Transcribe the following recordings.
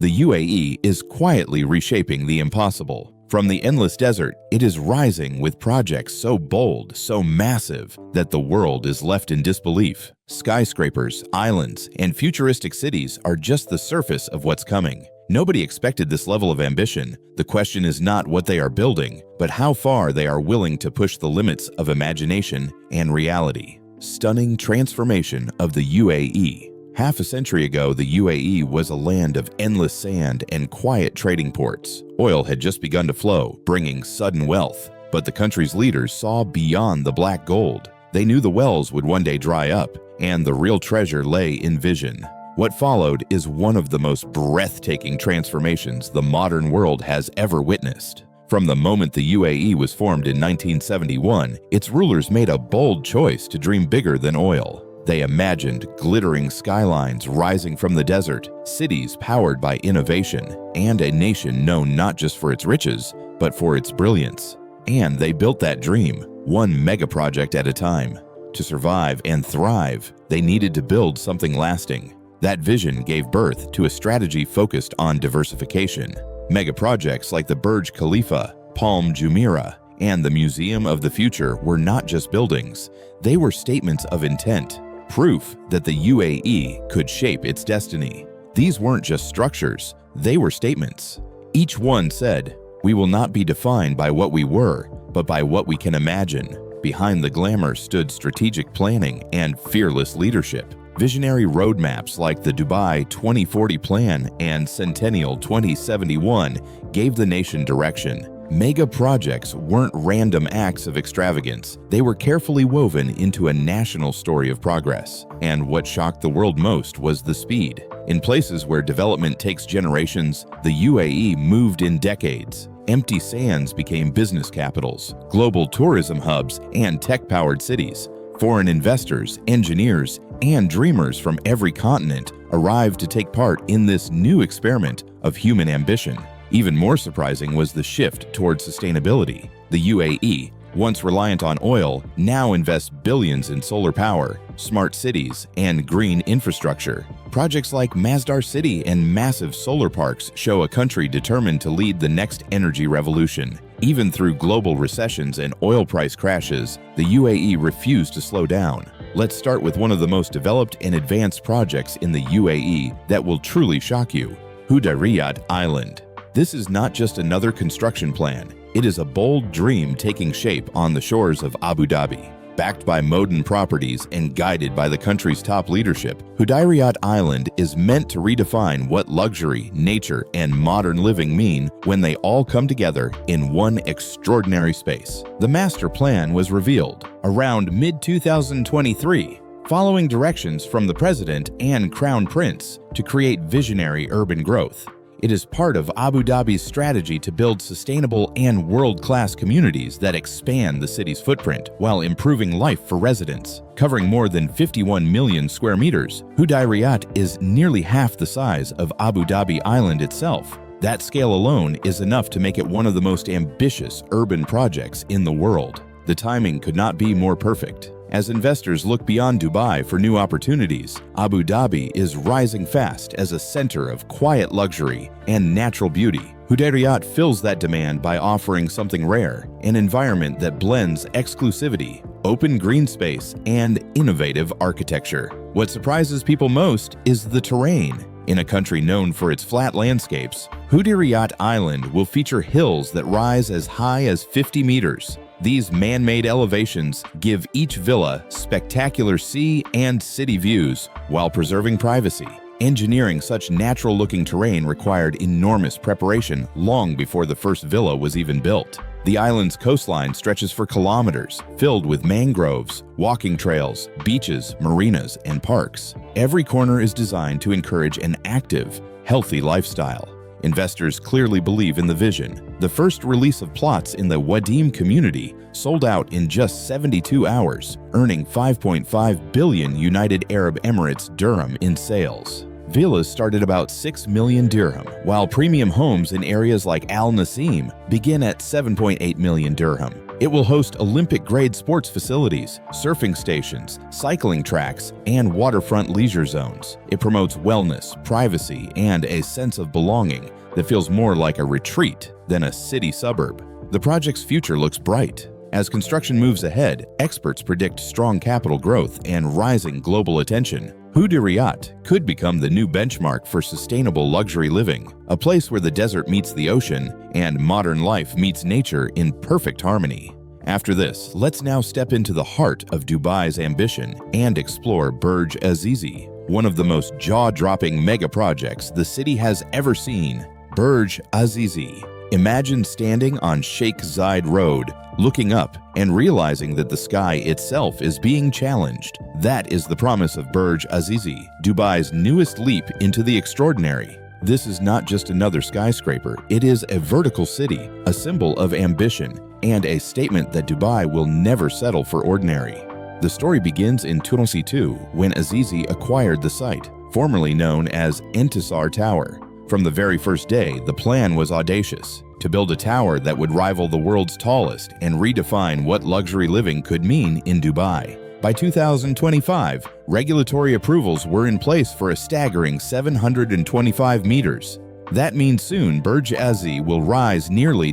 The UAE is quietly reshaping the impossible. From the endless desert, it is rising with projects so bold, so massive, that the world is left in disbelief. Skyscrapers, islands, and futuristic cities are just the surface of what's coming. Nobody expected this level of ambition. The question is not what they are building, but how far they are willing to push the limits of imagination and reality. Stunning transformation of the UAE. Half a century ago, the UAE was a land of endless sand and quiet trading ports. Oil had just begun to flow, bringing sudden wealth. But the country's leaders saw beyond the black gold. They knew the wells would one day dry up, and the real treasure lay in vision. What followed is one of the most breathtaking transformations the modern world has ever witnessed. From the moment the UAE was formed in 1971, its rulers made a bold choice to dream bigger than oil. They imagined glittering skylines rising from the desert, cities powered by innovation, and a nation known not just for its riches, but for its brilliance. And they built that dream, one mega project at a time. To survive and thrive, they needed to build something lasting. That vision gave birth to a strategy focused on diversification. Mega projects like the Burj Khalifa, Palm Jumeirah, and the Museum of the Future were not just buildings. They were statements of intent. Proof that the UAE could shape its destiny. These weren't just structures, they were statements. Each one said, "We will not be defined by what we were, but by what we can imagine." Behind the glamour stood strategic planning and fearless leadership. Visionary roadmaps like the Dubai 2040 Plan and Centennial 2071 gave the nation direction. Mega projects weren't random acts of extravagance. They were carefully woven into a national story of progress. And what shocked the world most was the speed. In places where development takes generations, the UAE moved in decades. Empty sands became business capitals, global tourism hubs, and tech-powered cities. Foreign investors, engineers, and dreamers from every continent arrived to take part in this new experiment of human ambition. Even more surprising was the shift towards sustainability. The UAE, once reliant on oil, now invests billions in solar power, smart cities, and green infrastructure. Projects like Masdar City and massive solar parks show a country determined to lead the next energy revolution. Even through global recessions and oil price crashes, the UAE refused to slow down. Let's start with one of the most developed and advanced projects in the UAE that will truly shock you: Hudriat Island. This is not just another construction plan. It is a bold dream taking shape on the shores of Abu Dhabi. Backed by modern properties and guided by the country's top leadership, Hudriat Island is meant to redefine what luxury, nature, and modern living mean when they all come together in one extraordinary space. The master plan was revealed around mid-2023, following directions from the president and crown prince to create visionary urban growth. It is part of Abu Dhabi's strategy to build sustainable and world-class communities that expand the city's footprint while improving life for residents. Covering more than 51 million square meters, Hudriat is nearly half the size of Abu Dhabi Island itself. That scale alone is enough to make it one of the most ambitious urban projects in the world. The timing could not be more perfect. As investors look beyond Dubai for new opportunities, Abu Dhabi is rising fast as a center of quiet luxury and natural beauty. Hudriat fills that demand by offering something rare, an environment that blends exclusivity, open green space, and innovative architecture. What surprises people most is the terrain. In a country known for its flat landscapes, Hudriat Island will feature hills that rise as high as 50 meters. These man-made elevations give each villa spectacular sea and city views while preserving privacy. Engineering such natural-looking terrain required enormous preparation long before the first villa was even built. The island's coastline stretches for kilometers, filled with mangroves, walking trails, beaches, marinas, and parks. Every corner is designed to encourage an active, healthy lifestyle. Investors clearly believe in the vision. The first release of plots in the Wadim community sold out in just 72 hours, earning 5.5 billion United Arab Emirates dirham in sales. Villas start at about 6 million dirham, while premium homes in areas like Al Naseem begin at 7.8 million dirham. It will host Olympic-grade sports facilities, surfing stations, cycling tracks, and waterfront leisure zones. It promotes wellness, privacy, and a sense of belonging that feels more like a retreat than a city suburb. The project's future looks bright. As construction moves ahead, experts predict strong capital growth and rising global attention. Hudriat could become the new benchmark for sustainable luxury living, a place where the desert meets the ocean and modern life meets nature in perfect harmony. After this, let's now step into the heart of Dubai's ambition and explore Burj Azizi, one of the most jaw-dropping mega projects the city has ever seen. Burj Azizi. Imagine standing on Sheikh Zayed Road, looking up and realizing that the sky itself is being challenged. That is the promise of Burj Azizi, Dubai's newest leap into the extraordinary. This is not just another skyscraper, it is a vertical city, a symbol of ambition, and a statement that Dubai will never settle for ordinary. The story begins in 2002 when Azizi acquired the site, formerly known as Entisar Tower. From the very first day, the plan was audacious: to build a tower that would rival the world's tallest and redefine what luxury living could mean in Dubai. By 2025, regulatory approvals were in place for a staggering 725 meters. That means soon Burj Azizi will rise nearly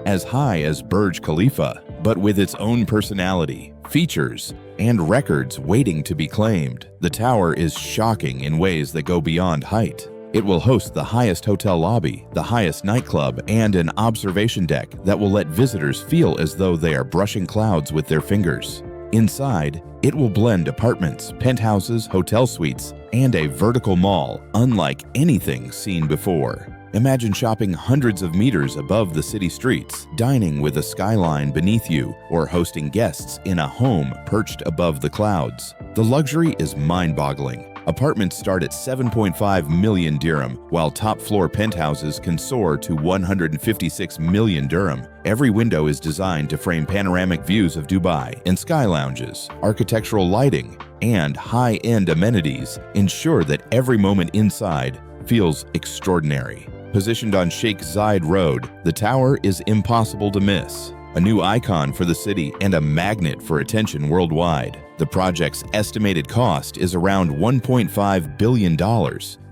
as high as Burj Khalifa, but with its own personality, features, and records waiting to be claimed. The tower is shocking in ways that go beyond height. It will host the highest hotel lobby, the highest nightclub, and an observation deck that will let visitors feel as though they are brushing clouds with their fingers. Inside, it will blend apartments, penthouses, hotel suites, and a vertical mall unlike anything seen before. Imagine shopping hundreds of meters above the city streets, dining with a skyline beneath you, or hosting guests in a home perched above the clouds. The luxury is mind-boggling. Apartments start at 7.5 million dirham, while top-floor penthouses can soar to 156 million dirham. Every window is designed to frame panoramic views of Dubai, and sky lounges, architectural lighting, and high-end amenities ensure that every moment inside feels extraordinary. Positioned on Sheikh Zayed Road, the tower is impossible to miss. A new icon for the city and a magnet for attention worldwide. The project's estimated cost is around $1.5 billion,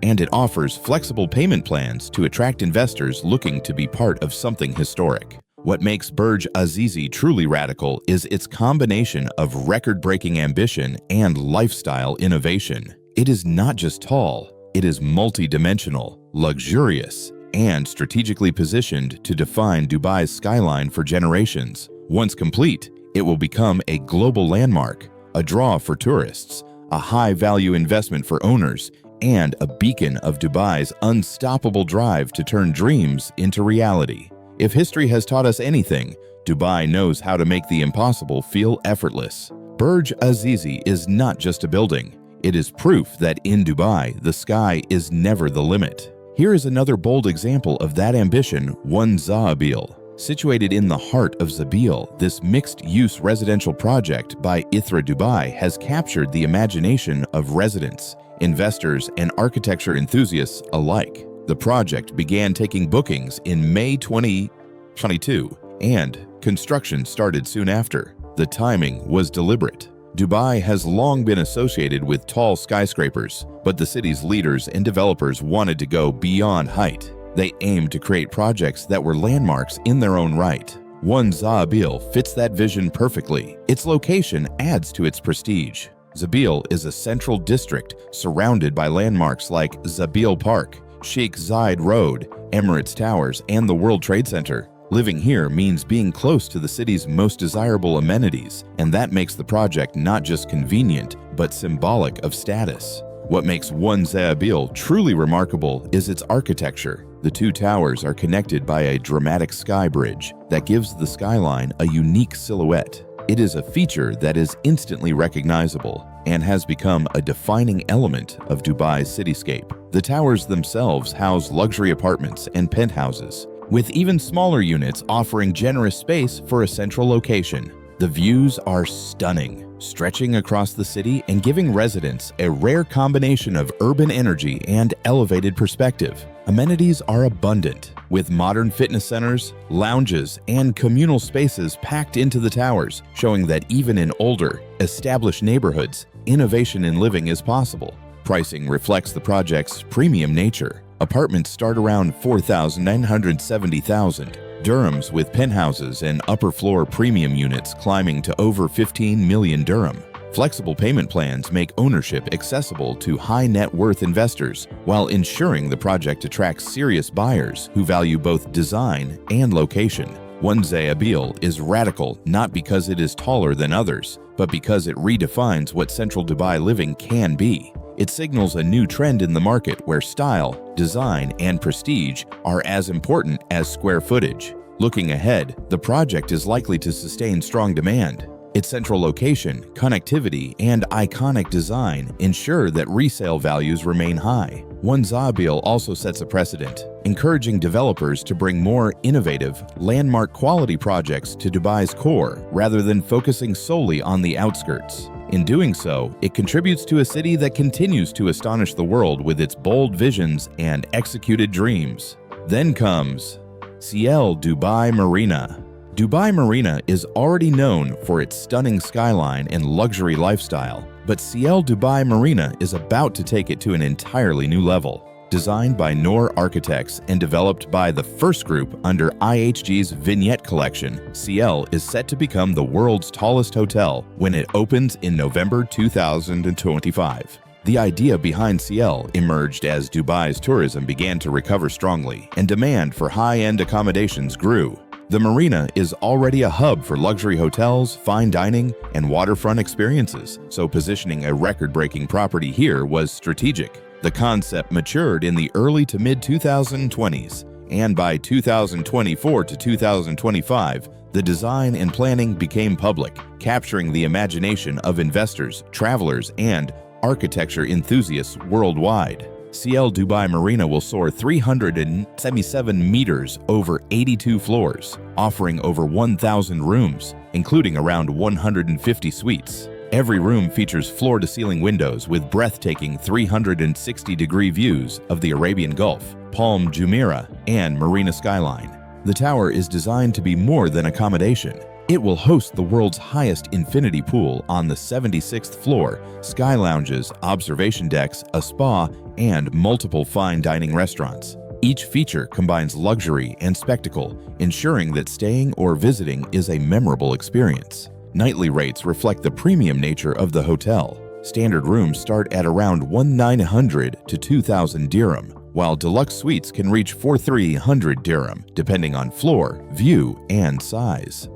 and it offers flexible payment plans to attract investors looking to be part of something historic. What makes Burj Azizi truly radical is its combination of record-breaking ambition and lifestyle innovation. It is not just tall, it is multi-dimensional, luxurious, and strategically positioned to define Dubai's skyline for generations. Once complete, it will become a global landmark, a draw for tourists, a high-value investment for owners, and a beacon of Dubai's unstoppable drive to turn dreams into reality. If history has taught us anything, Dubai knows how to make the impossible feel effortless. Burj Azizi is not just a building. It is proof that in Dubai, the sky is never the limit. Here is another bold example of that ambition, One Zabeel. Situated in the heart of Zabeel, this mixed-use residential project by Ithra Dubai has captured the imagination of residents, investors, and architecture enthusiasts alike. The project began taking bookings in May 2022, and construction started soon after. The timing was deliberate. Dubai has long been associated with tall skyscrapers, but the city's leaders and developers wanted to go beyond height. They aimed to create projects that were landmarks in their own right. One Zabeel fits that vision perfectly. Its location adds to its prestige. Zabeel is a central district surrounded by landmarks like Zabeel Park, Sheikh Zayed Road, Emirates Towers, and the World Trade Center. Living here means being close to the city's most desirable amenities, and that makes the project not just convenient, but symbolic of status. What makes One Zabeel truly remarkable is its architecture. The two towers are connected by a dramatic sky bridge that gives the skyline a unique silhouette. It is a feature that is instantly recognizable and has become a defining element of Dubai's cityscape. The towers themselves house luxury apartments and penthouses, with even smaller units offering generous space for a central location. The views are stunning, stretching across the city and giving residents a rare combination of urban energy and elevated perspective. Amenities are abundant, with modern fitness centers, lounges, and communal spaces packed into the towers, showing that even in older, established neighborhoods, innovation in living is possible. Pricing reflects the project's premium nature. Apartments start around $4,970,000. Dirhams with penthouses and upper floor premium units climbing to over 15 million dirham. Flexible payment plans make ownership accessible to high net worth investors while ensuring the project attracts serious buyers who value both design and location. One Zabeel is radical not because it is taller than others, but because it redefines what central Dubai living can be. It signals a new trend in the market where style, design, and prestige are as important as square footage. Looking ahead, the project is likely to sustain strong demand. Its central location, connectivity, and iconic design ensure that resale values remain high. One Zabeel also sets a precedent, encouraging developers to bring more innovative, landmark quality projects to Dubai's core rather than focusing solely on the outskirts. In doing so, it contributes to a city that continues to astonish the world with its bold visions and executed dreams. Then comes Ciel Dubai Marina. Dubai Marina is already known for its stunning skyline and luxury lifestyle, but Ciel Dubai Marina is about to take it to an entirely new level. Designed by Noor Architects and developed by the first group under IHG's Vignette Collection, Ciel is set to become the world's tallest hotel when it opens in November 2025. The idea behind Ciel emerged as Dubai's tourism began to recover strongly and demand for high-end accommodations grew. The marina is already a hub for luxury hotels, fine dining, and waterfront experiences, so positioning a record-breaking property here was strategic. The concept matured in the early to mid-2020s, and by 2024 to 2025, the design and planning became public, capturing the imagination of investors, travelers, and architecture enthusiasts worldwide. Ciel Dubai Marina will soar 377 meters over 82 floors, offering over 1,000 rooms, including around 150 suites. Every room features floor-to-ceiling windows with breathtaking 360-degree views of the Arabian Gulf, Palm Jumeirah, and Marina skyline. The tower is designed to be more than accommodation. It will host the world's highest infinity pool on the 76th floor, sky lounges, observation decks, a spa, and multiple fine dining restaurants. Each feature combines luxury and spectacle, ensuring that staying or visiting is a memorable experience. Nightly rates reflect the premium nature of the hotel. Standard rooms start at around 1,900 to 2,000 dirham, while deluxe suites can reach 4,300 dirham, depending on floor, view, and size.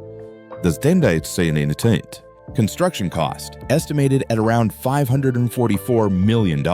The standardized construction cost, estimated at around $544 million,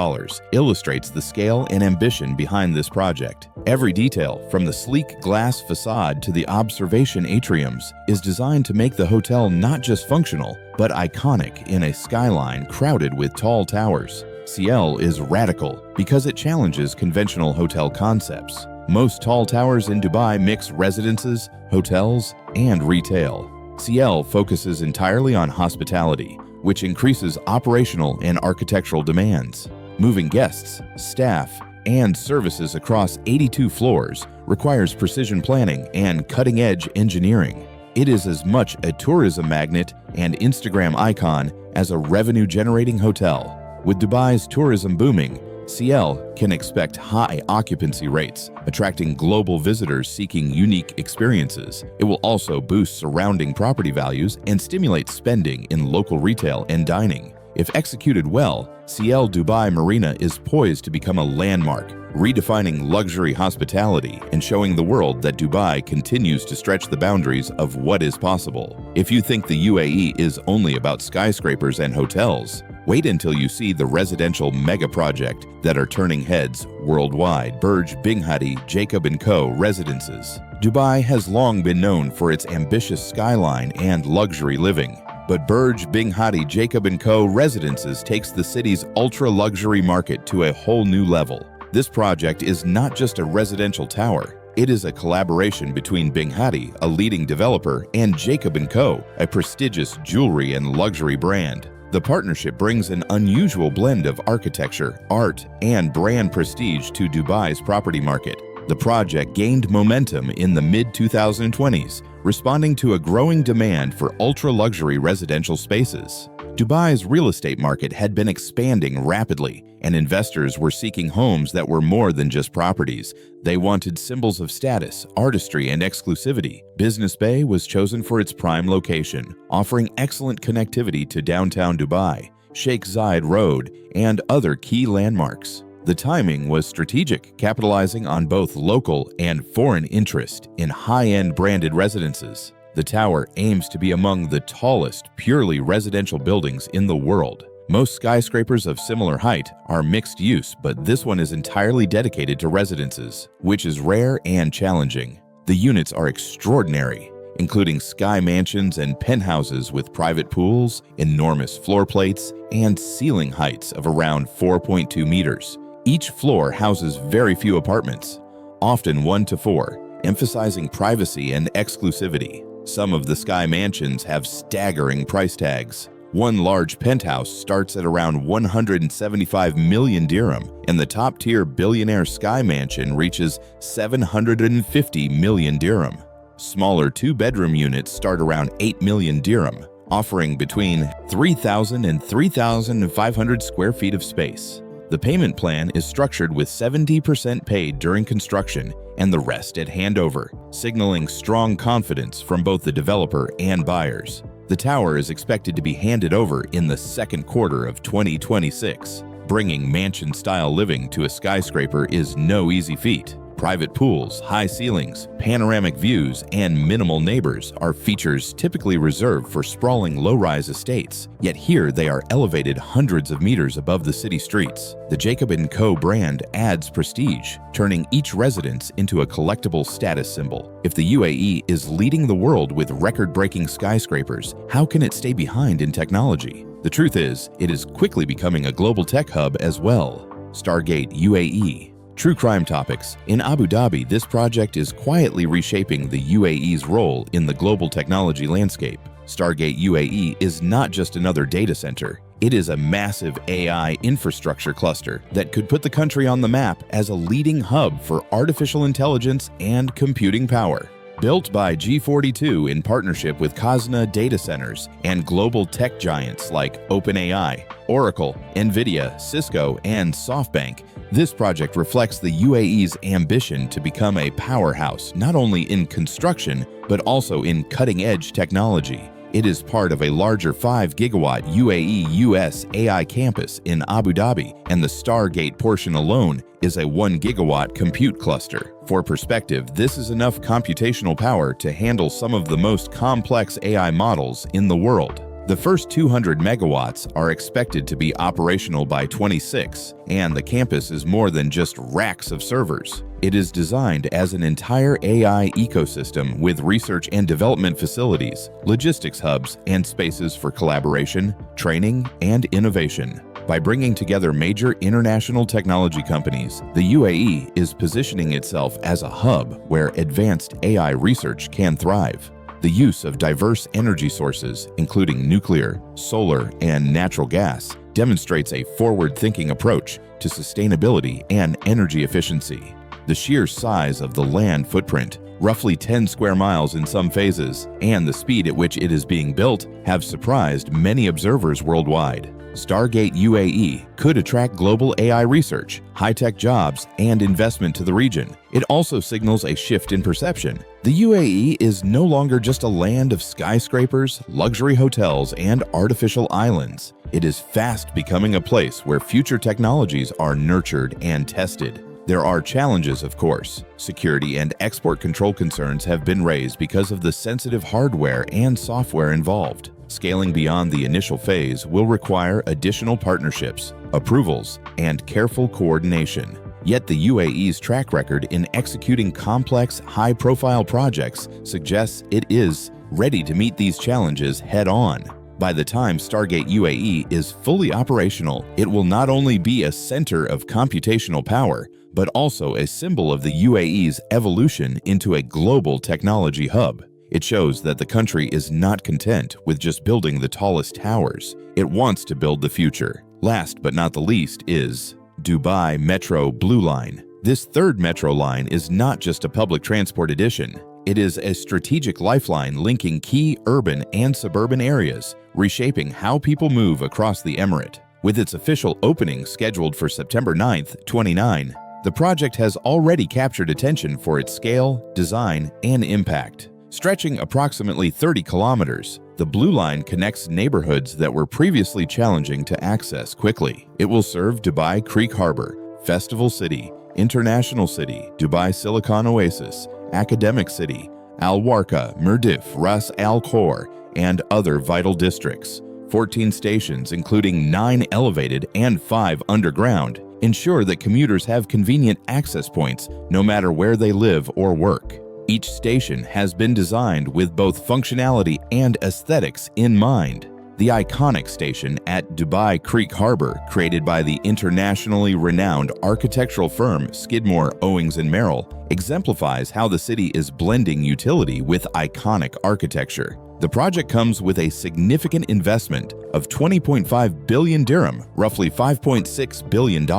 illustrates the scale and ambition behind this project. Every detail, from the sleek glass facade to the observation atriums, is designed to make the hotel not just functional, but iconic in a skyline crowded with tall towers. Ciel is radical because it challenges conventional hotel concepts. Most tall towers in Dubai mix residences, hotels, and retail. Ciel focuses entirely on hospitality, which increases operational and architectural demands. Moving guests, staff, and services across 82 floors requires precision planning and cutting-edge engineering. It is as much a tourism magnet and Instagram icon as a revenue-generating hotel. With Dubai's tourism booming, Ciel can expect high occupancy rates, attracting global visitors seeking unique experiences. It will also boost surrounding property values and stimulate spending in local retail and dining. If executed well, Ciel Dubai Marina is poised to become a landmark, redefining luxury hospitality and showing the world that Dubai continues to stretch the boundaries of what is possible. If you think the UAE is only about skyscrapers and hotels, wait until you see the residential mega project that are turning heads worldwide. Burj Binghatti Jacob & Co. Residences. Dubai has long been known for its ambitious skyline and luxury living, but Burj Binghatti Jacob & Co. Residences takes the city's ultra-luxury market to a whole new level. This project is not just a residential tower. It is a collaboration between Binghatti, a leading developer, and Jacob & Co., a prestigious jewelry and luxury brand. The partnership brings an unusual blend of architecture, art, and brand prestige to Dubai's property market. The project gained momentum in the mid-2020s, responding to a growing demand for ultra-luxury residential spaces. Dubai's real estate market had been expanding rapidly, and investors were seeking homes that were more than just properties. They wanted symbols of status, artistry, and exclusivity. Business Bay was chosen for its prime location, offering excellent connectivity to downtown Dubai, Sheikh Zayed Road, and other key landmarks. The timing was strategic, capitalizing on both local and foreign interest in high-end branded residences. The tower aims to be among the tallest, purely residential buildings in the world. Most skyscrapers of similar height are mixed use, but this one is entirely dedicated to residences, which is rare and challenging. The units are extraordinary, including sky mansions and penthouses with private pools, enormous floor plates, and ceiling heights of around 4.2 meters. Each floor houses very few apartments, often 1 to 4, emphasizing privacy and exclusivity. Some of the sky mansions have staggering price tags. One large penthouse starts at around 175 million dirham, and the top-tier billionaire sky mansion reaches 750 million dirham. Smaller two-bedroom units start around 8 million dirham, offering between 3,000 and 3,500 square feet of space. The payment plan is structured with 70% paid during construction and the rest at handover, signaling strong confidence from both the developer and buyers. The tower is expected to be handed over in the second quarter of 2026. Bringing mansion-style living to a skyscraper is no easy feat. Private pools, high ceilings, panoramic views, and minimal neighbors are features typically reserved for sprawling low-rise estates, yet here they are elevated hundreds of meters above the city streets. The Jacob & Co. brand adds prestige, turning each residence into a collectible status symbol. If the UAE is leading the world with record-breaking skyscrapers, how can it stay behind in technology? The truth is, it is quickly becoming a global tech hub as well. Stargate UAE. True crime topics. In Abu Dhabi, this project is quietly reshaping the UAE's role in the global technology landscape. Stargate UAE is not just another data center. It is a massive AI infrastructure cluster that could put the country on the map as a leading hub for artificial intelligence and computing power. Built by G42 in partnership with Kazna Data Centers and global tech giants like OpenAI, Oracle, NVIDIA, Cisco, and SoftBank, this project reflects the UAE's ambition to become a powerhouse not only in construction but also in cutting-edge technology. It is part of a larger 5-gigawatt UAE-US AI campus in Abu Dhabi, and the Stargate portion alone is a 1-gigawatt compute cluster. For perspective, this is enough computational power to handle some of the most complex AI models in the world. The first 200 megawatts are expected to be operational by 26, and the campus is more than just racks of servers. It is designed as an entire AI ecosystem with research and development facilities, logistics hubs, and spaces for collaboration, training, and innovation. By bringing together major international technology companies, the UAE is positioning itself as a hub where advanced AI research can thrive. The use of diverse energy sources, including nuclear, solar, and natural gas, demonstrates a forward-thinking approach to sustainability and energy efficiency. The sheer size of the land footprint, roughly 10 square miles in some phases, and the speed at which it is being built have surprised many observers worldwide. Stargate UAE could attract global AI research, high-tech jobs, and investment to the region. It also signals a shift in perception. The UAE is no longer just a land of skyscrapers, luxury hotels, and artificial islands. It is fast becoming a place where future technologies are nurtured and tested. There are challenges, of course. Security and export control concerns have been raised because of the sensitive hardware and software involved. Scaling beyond the initial phase will require additional partnerships, approvals, and careful coordination. Yet the UAE's track record in executing complex, high-profile projects suggests it is ready to meet these challenges head-on. By the time Stargate UAE is fully operational, it will not only be a center of computational power, but also a symbol of the UAE's evolution into a global technology hub. It shows that the country is not content with just building the tallest towers. It wants to build the future. Last but not the least is Dubai Metro Blue Line. This third metro line is not just a public transport addition. It is a strategic lifeline linking key urban and suburban areas, reshaping how people move across the emirate. With its official opening scheduled for September 9th, 2029, the project has already captured attention for its scale, design, and impact. Stretching approximately 30 kilometers, the Blue Line connects neighborhoods that were previously challenging to access quickly. It will serve Dubai Creek Harbor, Festival City, International City, Dubai Silicon Oasis, Academic City, Al Warqa, Mirdif, Ras Al Khor, and other vital districts. 14 stations, including 9 elevated and 5 underground, ensure that commuters have convenient access points no matter where they live or work. Each station has been designed with both functionality and aesthetics in mind. The iconic station at Dubai Creek Harbor, created by the internationally renowned architectural firm Skidmore, Owings & Merrill, exemplifies how the city is blending utility with iconic architecture. The project comes with a significant investment of 20.5 billion dirham, roughly $5.6 billion,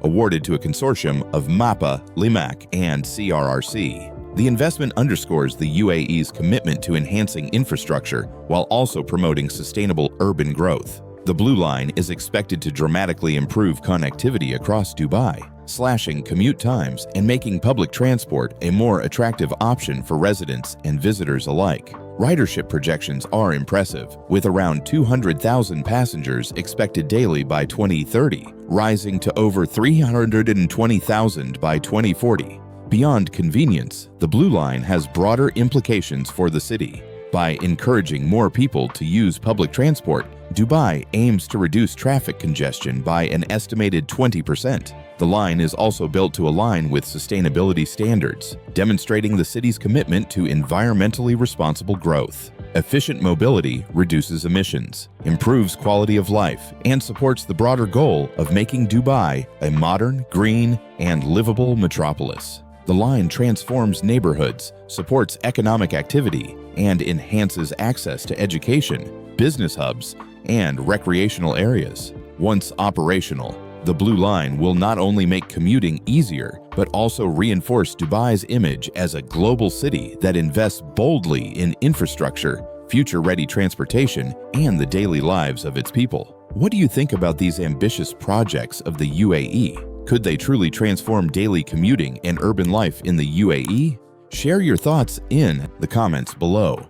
awarded to a consortium of MAPA, Limac, and CRRC. The investment underscores the UAE's commitment to enhancing infrastructure while also promoting sustainable urban growth. The Blue Line is expected to dramatically improve connectivity across Dubai, slashing commute times and making public transport a more attractive option for residents and visitors alike. Ridership projections are impressive, with around 200,000 passengers expected daily by 2030, rising to over 320,000 by 2040. Beyond convenience, the Blue Line has broader implications for the city. By encouraging more people to use public transport, Dubai aims to reduce traffic congestion by an estimated 20%. The line is also built to align with sustainability standards, demonstrating the city's commitment to environmentally responsible growth. Efficient mobility reduces emissions, improves quality of life, and supports the broader goal of making Dubai a modern, green, and livable metropolis. The line transforms neighborhoods, supports economic activity, and enhances access to education, business hubs, and recreational areas. Once operational, the Blue Line will not only make commuting easier, but also reinforce Dubai's image as a global city that invests boldly in infrastructure, future-ready transportation, and the daily lives of its people. What do you think about these ambitious projects of the UAE? Could they truly transform daily commuting and urban life in the UAE? Share your thoughts in the comments below.